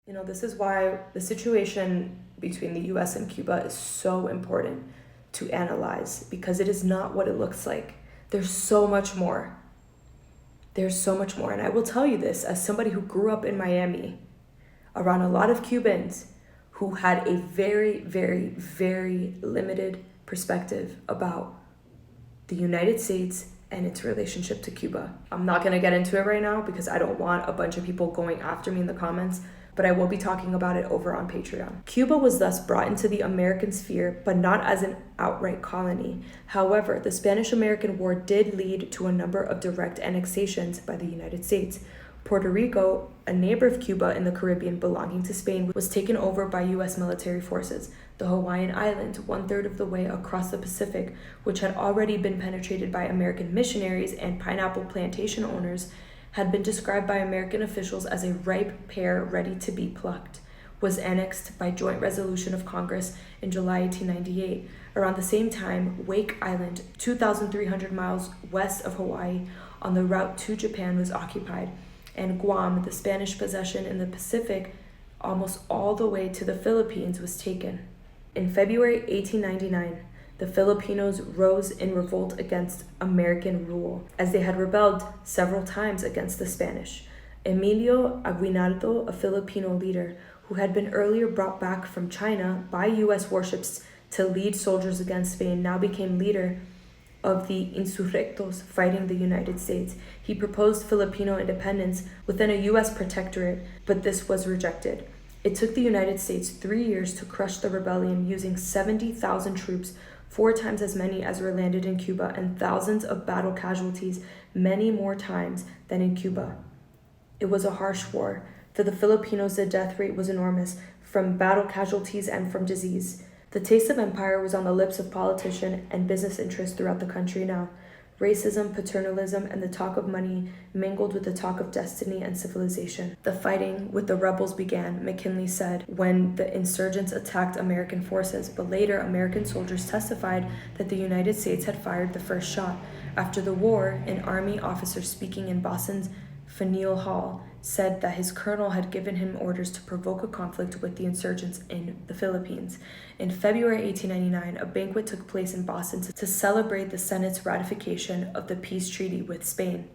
This is why the situation between the US and Cuba is so important to analyze, because it is not what it looks like. There's so much more. There's so much more. And I will tell you this as somebody who grew up in Miami around a lot of Cubans who had a very, very, very limited perspective about the United States and its relationship to Cuba. I'm not going to get into it right now because I don't want a bunch of people going after me in the comments, but I will be talking about it over on Patreon. Cuba was thus brought into the American sphere, but not as an outright colony. However, the Spanish-American War did lead to a number of direct annexations by the United States. Puerto Rico, a neighbor of Cuba in the Caribbean belonging to Spain, was taken over by U.S. military forces. The Hawaiian Islands, 1/3 of the way across the Pacific, which had already been penetrated by American missionaries and pineapple plantation owners, had been described by American officials as a ripe pear ready to be plucked, was annexed by joint resolution of Congress in July 1898. Around the same time, Wake Island, 2,300 miles west of Hawaii on the route to Japan, was occupied, and Guam, the Spanish possession in the Pacific, almost all the way to the Philippines, was taken. In February 1899, the Filipinos rose in revolt against American rule, as they had rebelled several times against the Spanish. Emilio Aguinaldo, a Filipino leader who had been earlier brought back from China by U.S. warships to lead soldiers against Spain, now became leader of the insurrectos fighting the United States. He proposed Filipino independence within a U.S. protectorate, but this was rejected. It took the United States 3 years to crush the rebellion using 70,000 troops, 4 times as many as were landed in Cuba, and thousands of battle casualties, many more times than in Cuba. It was a harsh war. For the Filipinos, the death rate was enormous, from battle casualties and from disease. The taste of empire was on the lips of politicians and business interests throughout the country now. Racism, paternalism, and the talk of money mingled with the talk of destiny and civilization. The fighting with the rebels began, McKinley said, when the insurgents attacked American forces, but later American soldiers testified that the United States had fired the first shot. After the war, an Army officer speaking in Boston's Faneuil Hall said that his colonel had given him orders to provoke a conflict with the insurgents in the Philippines. In February 1899, a banquet took place in Boston to celebrate the Senate's ratification of the peace treaty with Spain.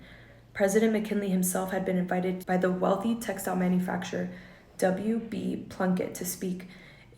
President McKinley himself had been invited by the wealthy textile manufacturer W.B. Plunkett to speak.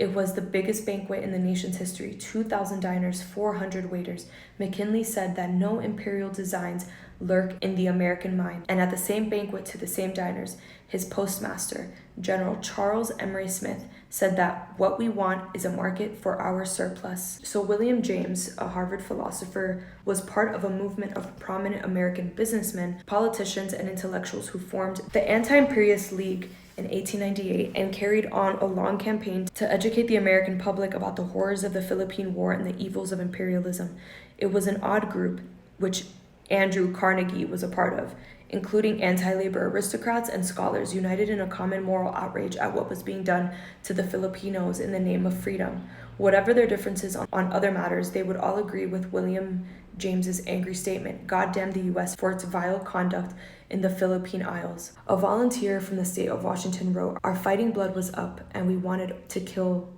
It was the biggest banquet in the nation's history, 2,000 diners, 400 waiters. McKinley said that no imperial designs lurk in the American mind. And at the same banquet to the same diners, his postmaster, General Charles Emory Smith, said that what we want is a market for our surplus. So William James, a Harvard philosopher, was part of a movement of prominent American businessmen, politicians, and intellectuals who formed the Anti-Imperialist League in 1898 and carried on a long campaign to educate the American public about the horrors of the Philippine War and the evils of imperialism. It was an odd group, which Andrew Carnegie was a part of, including anti-labor aristocrats and scholars united in a common moral outrage at what was being done to the Filipinos in the name of freedom. Whatever their differences on other matters, they would all agree with William James's angry statement, "God damn the U.S. for its vile conduct in the Philippine Isles." A volunteer from the state of Washington wrote, "Our fighting blood was up, and we wanted to kill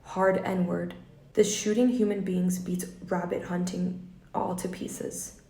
hard N-word. This shooting human beings beats rabbit hunting all to pieces."